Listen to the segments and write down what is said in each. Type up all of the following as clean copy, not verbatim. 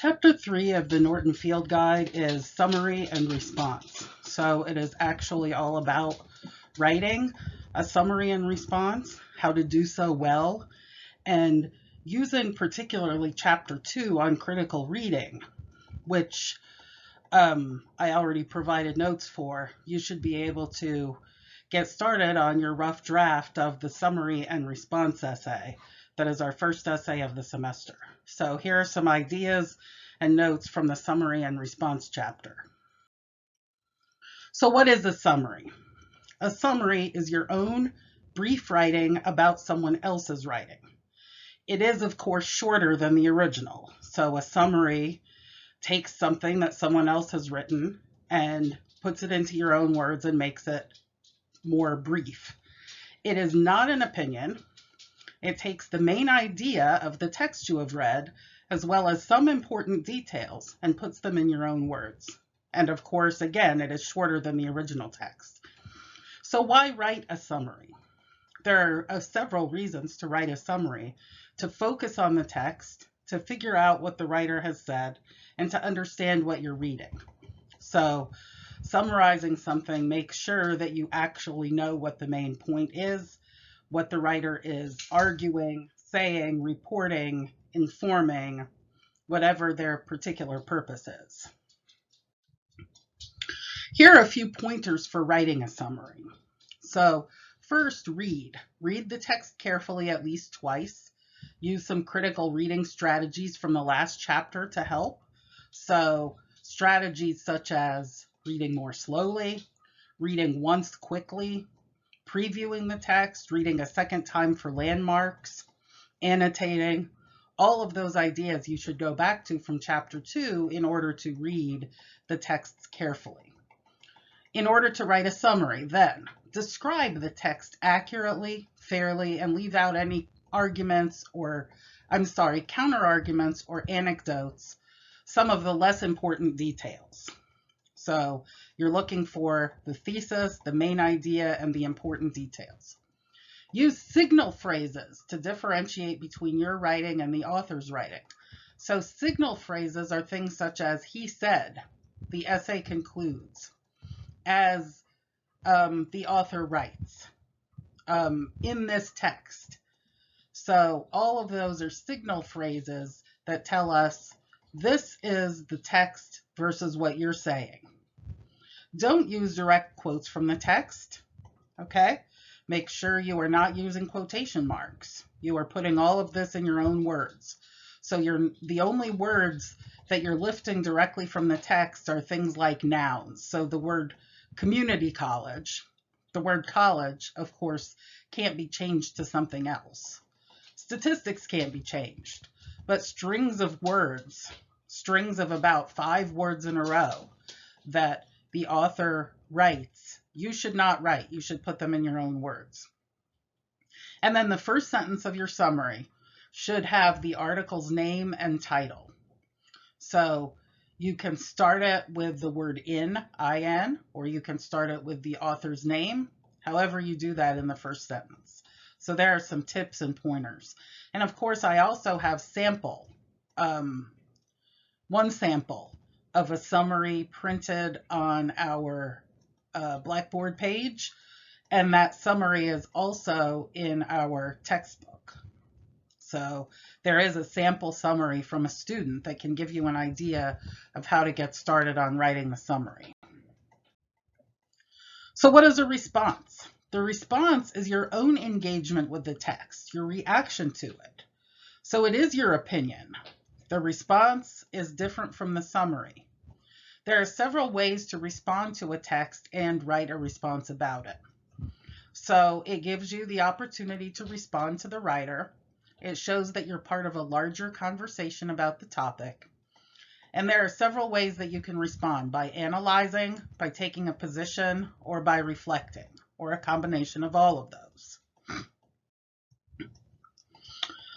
Chapter 3 of the Norton Field Guide is summary and response. So it is actually all about writing a summary and response, how to do so well, and using particularly Chapter 2 on critical reading, which I already provided notes for. You should be able to get started on your rough draft of the summary and response essay. That is our first essay of the semester. So here are some ideas and notes from the summary and response chapter. So what is a summary? A summary is your own brief writing about someone else's writing. It is, of course, shorter than the original. So a summary takes something that someone else has written and puts it into your own words and makes it more brief. It is not an opinion. It takes the main idea of the text you have read, as well as some important details, and puts them in your own words. And of course, again, it is shorter than the original text. So why write a summary? There are several reasons to write a summary: to focus on the text, to figure out what the writer has said, and to understand what you're reading. So summarizing something makes sure that you actually know what the main point is, what the writer is arguing, saying, reporting, informing, whatever their particular purpose is. Here are a few pointers for writing a summary. So first, read. Read the text carefully at least twice. Use some critical reading strategies from the last chapter to help. So strategies such as reading more slowly, reading once quickly, previewing the text, reading a second time for landmarks, annotating. All of those ideas you should go back to from chapter 2 in order to read the texts carefully. In order to write a summary, then, describe the text accurately, fairly, and leave out any counter-arguments or anecdotes, some of the less important details. So you're looking for the thesis, the main idea, and the important details. Use signal phrases to differentiate between your writing and the author's writing. So signal phrases are things such as "he said," "the essay concludes," "as the author writes," "in this text." So all of those are signal phrases that tell us this is the text versus what you're saying. Don't use direct quotes from the text, okay? Make sure you are not using quotation marks. You are putting all of this in your own words. So the only words that you're lifting directly from the text are things like nouns. So the word community college, the word college, of course, can't be changed to something else. Statistics can't be changed, but strings of words, strings of about 5 words in a row that the author writes, you should not write. You should put them in your own words. And then the first sentence of your summary should have the article's name and title. So you can start it with the word in, I-N, or you can start it with the author's name, however you do that in the first sentence. So there are some tips and pointers. And of course, I also have one sample of a summary printed on our Blackboard page, and that summary is also in our textbook. So there is a sample summary from a student that can give you an idea of how to get started on writing the summary. So what is a response? The response is your own engagement with the text, your reaction to it. So it is your opinion. The response is different from the summary. There are several ways to respond to a text and write a response about it. So it gives you the opportunity to respond to the writer. It shows that you're part of a larger conversation about the topic. And there are several ways that you can respond: by analyzing, by taking a position, or by reflecting, or a combination of all of those.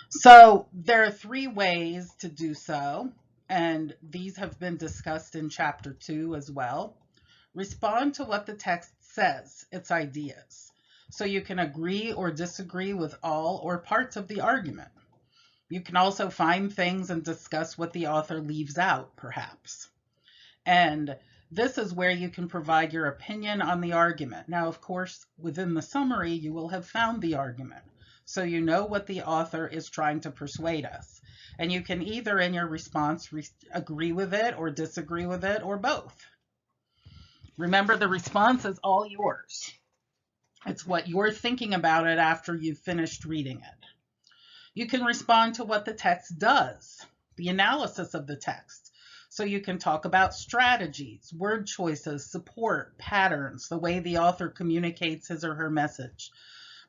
So there are 3 ways to do so, and these have been discussed in chapter 2 as well. Respond to what the text says, its ideas. So you can agree or disagree with all or parts of the argument. You can also find things and discuss what the author leaves out, perhaps. And this is where you can provide your opinion on the argument. Now, of course, within the summary, you will have found the argument, so you know what the author is trying to persuade us. And you can either, in your response, agree with it or disagree with it, or both. Remember, the response is all yours. It's what you're thinking about it after you've finished reading it. You can respond to what the text does, the analysis of the text. So you can talk about strategies, word choices, support, patterns, the way the author communicates his or her message.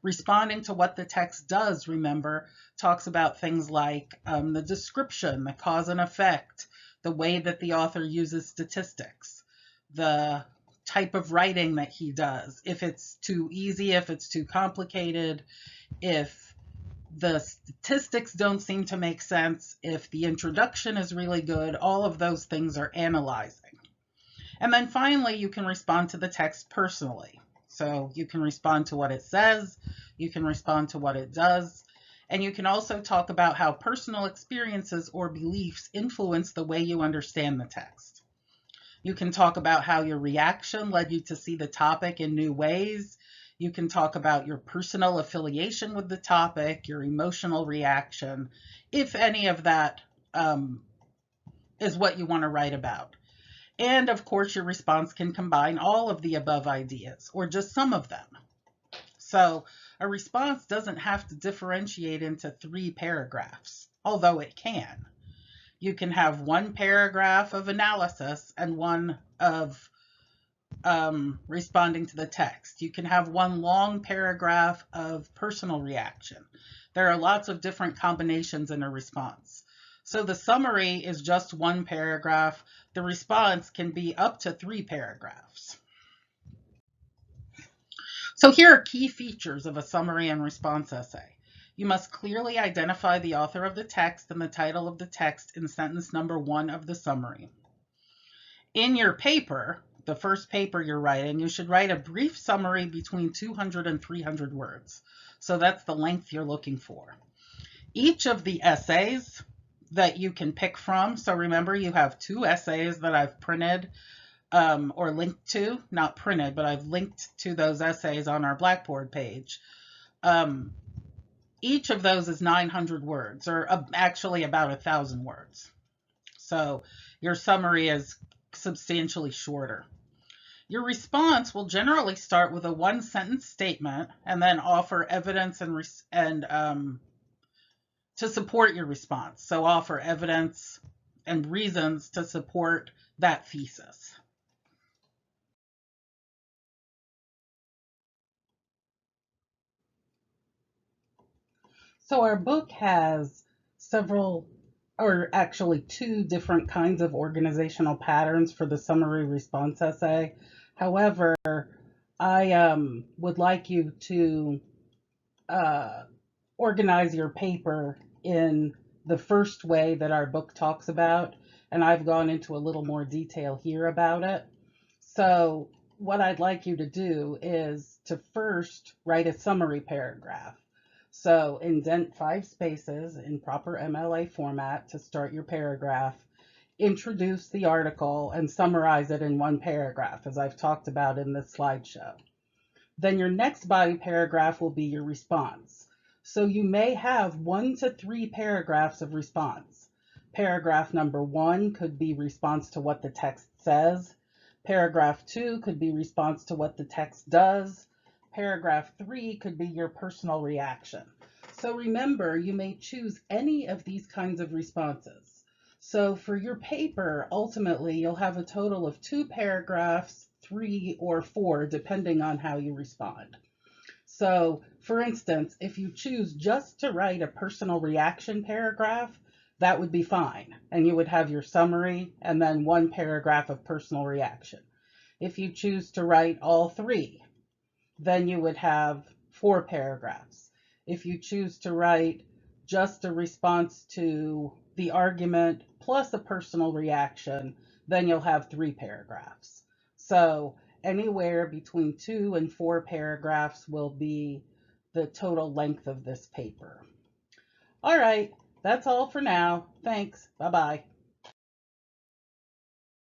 Responding to what the text does, remember, talks about things like the description, the cause and effect, the way that the author uses statistics, the type of writing that he does, if it's too easy, if it's too complicated, if the statistics don't seem to make sense, if the introduction is really good, all of those things are analyzing. And then finally, you can respond to the text personally. So you can respond to what it says, you can respond to what it does, and you can also talk about how personal experiences or beliefs influence the way you understand the text. You can talk about how your reaction led you to see the topic in new ways. You can talk about your personal affiliation with the topic, your emotional reaction, if any of that is what you want to write about. And of course, your response can combine all of the above ideas or just some of them. So a response doesn't have to differentiate into 3 paragraphs, although it can. You can have 1 paragraph of analysis and 1 of responding to the text. You can have 1 long paragraph of personal reaction. There are lots of different combinations in a response. So the summary is just 1 paragraph. The response can be up to 3 paragraphs. So here are key features of a summary and response essay. You must clearly identify the author of the text and the title of the text in sentence number 1 of the summary. In your paper, the first paper you're writing, you should write a brief summary between 200 and 300 words. So that's the length you're looking for. Each of the essays that you can pick from, so remember you have 2 essays that I've printed or linked to, not printed, but I've linked to those essays on our Blackboard page. Each of those is 900 words, or actually about 1,000 words. So your summary is substantially shorter. Your response will generally start with a 1-sentence statement and then offer evidence and to support your response. So offer evidence and reasons to support that thesis. So our book has several, or actually 2 different kinds of organizational patterns for the summary response essay. However, I would like you to organize your paper in the first way that our book talks about, and I've gone into a little more detail here about it. So what I'd like you to do is to first write a summary paragraph. So indent 5 spaces in proper MLA format to start your paragraph, introduce the article, and summarize it in 1 paragraph, as I've talked about in this slideshow. Then your next body paragraph will be your response. So you may have 1 to 3 paragraphs of response. Paragraph number 1 could be response to what the text says. Paragraph 2 could be response to what the text does. Paragraph 3 could be your personal reaction. So remember, you may choose any of these kinds of responses. So for your paper, ultimately, you'll have a total of 2 paragraphs, 3 or 4, depending on how you respond. So for instance, if you choose just to write a personal reaction paragraph, that would be fine. And you would have your summary and then 1 paragraph of personal reaction. If you choose to write all 3, then you would have 4 paragraphs. If you choose to write just a response to the argument plus a personal reaction, then you'll have 3 paragraphs. So anywhere between 2 and 4 paragraphs will be the total length of this paper. All right, That's all for now. Thanks. Bye-bye.